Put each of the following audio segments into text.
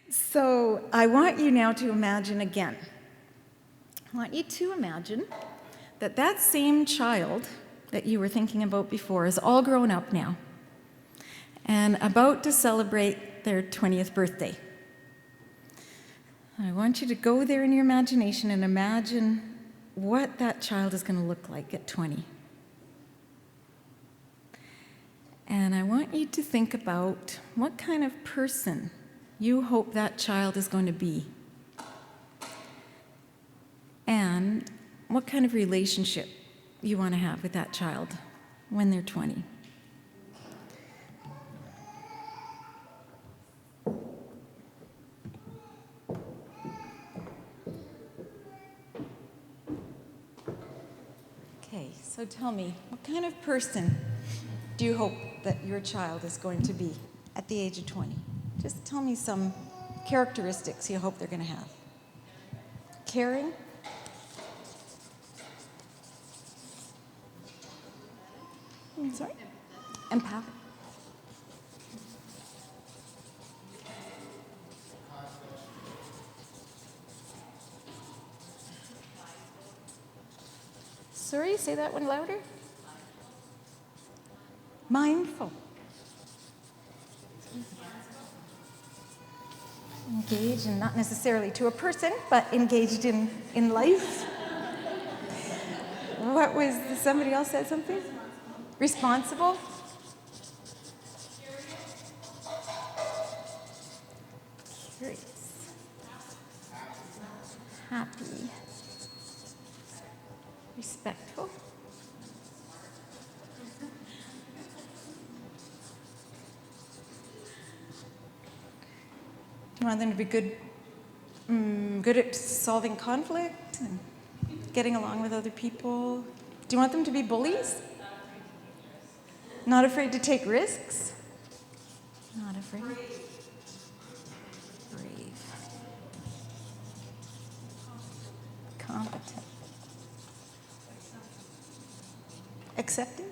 So I want you now to imagine again. I want you to imagine that that same child that you were thinking about before is all grown up now and about to celebrate their 20th birthday. I want you to go there in your imagination and imagine what that child is going to look like at 20. And I want you to think about what kind of person you hope that child is going to be. And what kind of relationship you want to have with that child when they're 20. Okay, so tell me, what kind of person do you hope that your child is going to be at the age of 20? Just tell me some characteristics you hope they're going to have. Caring? Sorry? Empathic. Sorry, say that one louder. Mindful. Engaged, and not necessarily to a person, but engaged in life. What was, somebody else said something? Responsible. Curious. Happy. Respectful. You want them to be good at solving conflict and getting along with other people. Do you want them to be bullies? Not afraid to take risks? Not afraid. Brave. Competent. Accepting.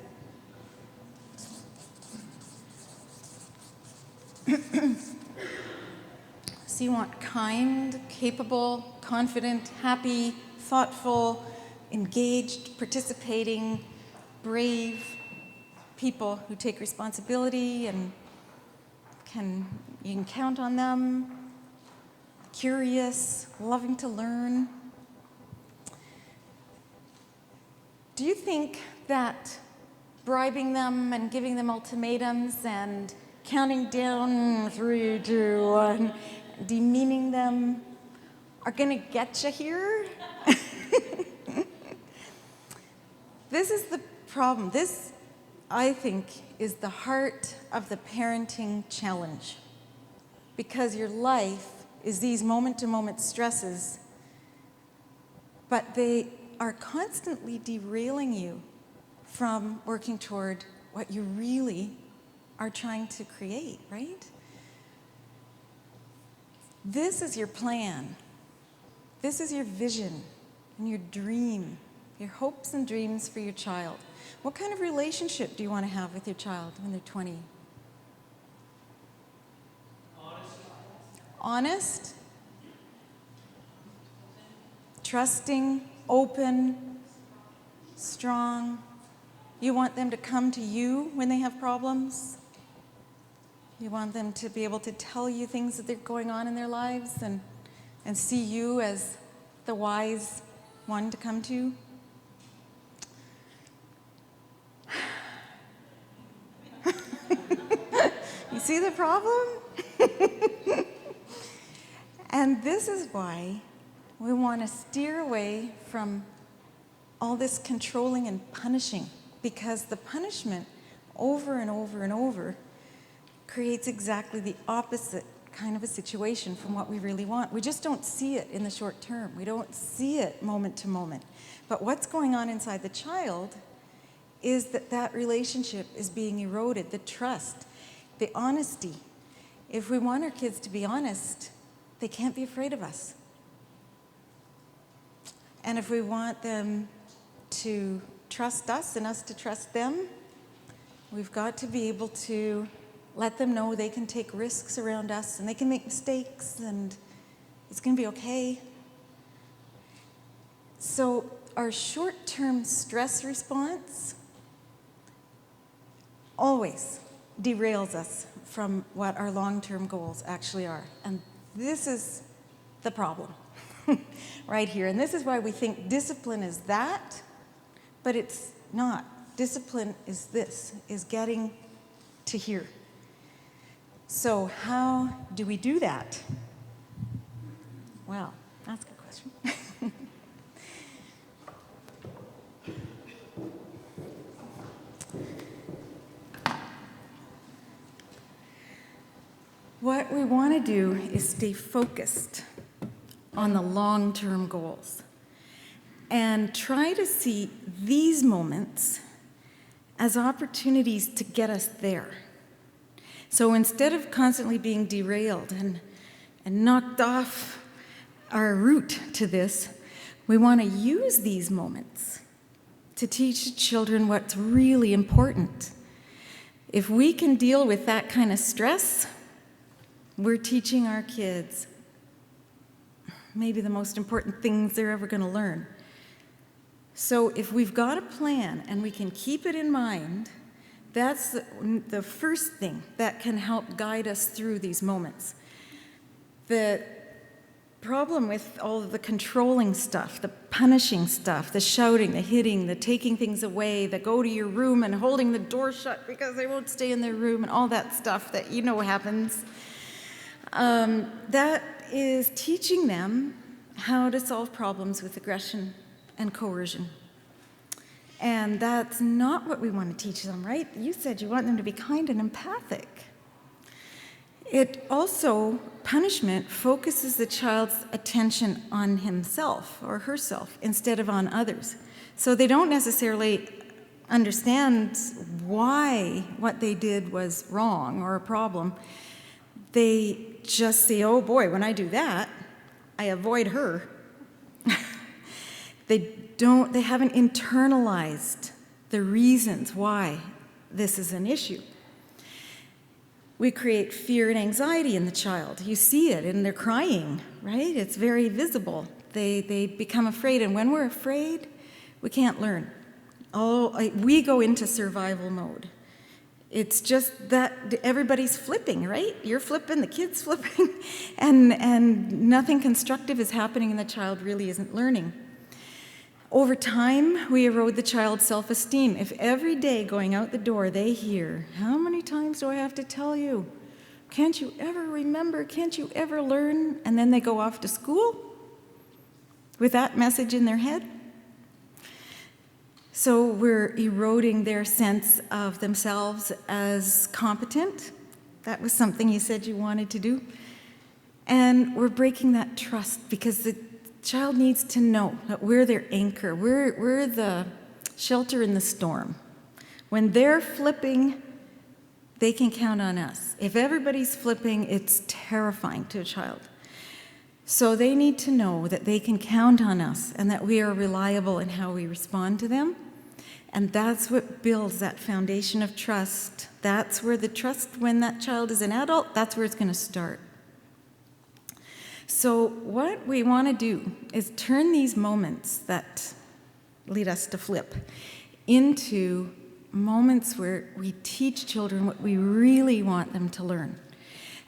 So you want kind, capable, confident, happy, thoughtful, engaged, participating, brave people who take responsibility and you can count on them, curious, loving to learn. Do you think that bribing them and giving them ultimatums and counting down 3, 2, 1, demeaning them are going to get you here? This is the problem. This, I think, is the heart of the parenting challenge. Because your life is these moment-to-moment stresses, but they are constantly derailing you from working toward what you really are trying to create, right? This is your plan. This is your vision and your dream, your hopes and dreams for your child. What kind of relationship do you want to have with your child when they're 20? Honest? Trusting, open, strong. You want them to come to you when they have problems. You want them to be able to tell you things that are going on in their lives and see you as the wise one to come to. You see the problem? And this is why we want to steer away from all this controlling and punishing, because the punishment over and over and over creates exactly the opposite kind of a situation from what we really want. We just don't see it in the short term. We don't see it moment to moment. But what's going on inside the child is that relationship is being eroded, the trust, the honesty. If we want our kids to be honest, they can't be afraid of us. And if we want them to trust us and us to trust them, we've got to be able to let them know they can take risks around us and they can make mistakes and it's going to be okay. So our short-term stress response always derails us from what our long-term goals actually are. And this is the problem right here. And this is why we think discipline is that, but it's not. Discipline is this, is getting to here. So how do we do that? Well, that's a good question. What we want to do is stay focused on the long-term goals and try to see these moments as opportunities to get us there. So instead of constantly being derailed and knocked off our route to this, we want to use these moments to teach children what's really important. If we can deal with that kind of stress, we're teaching our kids maybe the most important things they're ever going to learn. So if we've got a plan and we can keep it in mind, that's the first thing that can help guide us through these moments. The problem with all of the controlling stuff, the punishing stuff, the shouting, the hitting, the taking things away, the go to your room and holding the door shut because they won't stay in their room and all that stuff that you know happens, that is teaching them how to solve problems with aggression and coercion. And that's not what we want to teach them, right? You said you want them to be kind and empathic. It also, punishment focuses the child's attention on himself or herself instead of on others. So they don't necessarily understand why what they did was wrong or a problem. They just say, oh boy, when I do that, I avoid her. They haven't internalized the reasons why this is an issue. We create fear and anxiety in the child. You see it in their crying, right? It's very visible. They become afraid, and when we're afraid, we can't learn. We go into survival mode. It's just that everybody's flipping, right? You're flipping, the kid's flipping, and nothing constructive is happening, and the child really isn't learning. Over time, we erode the child's self-esteem. If every day going out the door they hear, how many times do I have to tell you? Can't you ever remember? Can't you ever learn? And then they go off to school with that message in their head. So we're eroding their sense of themselves as competent. That was something you said you wanted to do. And we're breaking that trust because the child needs to know that we're their anchor. We're the shelter in the storm. When they're flipping, they can count on us. If everybody's flipping, it's terrifying to a child. So they need to know that they can count on us and that we are reliable in how we respond to them. And that's what builds that foundation of trust. That's where the trust, when that child is an adult, that's where it's going to start. So what we want to do is turn these moments that lead us to flip into moments where we teach children what we really want them to learn.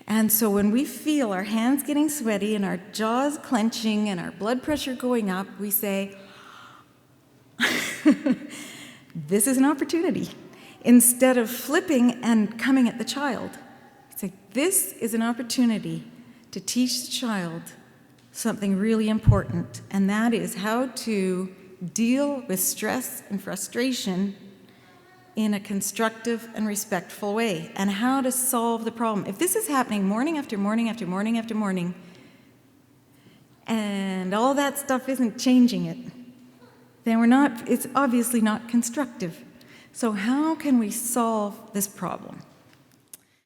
And so when we feel our hands getting sweaty and our jaws clenching and our blood pressure going up, we say, this is an opportunity. Instead of flipping and coming at the child, say, this is an opportunity to teach the child something really important, and that is how to deal with stress and frustration in a constructive and respectful way, and how to solve the problem. If this is happening morning after morning after morning after morning, and all that stuff isn't changing it, then it's obviously not constructive. So how can we solve this problem?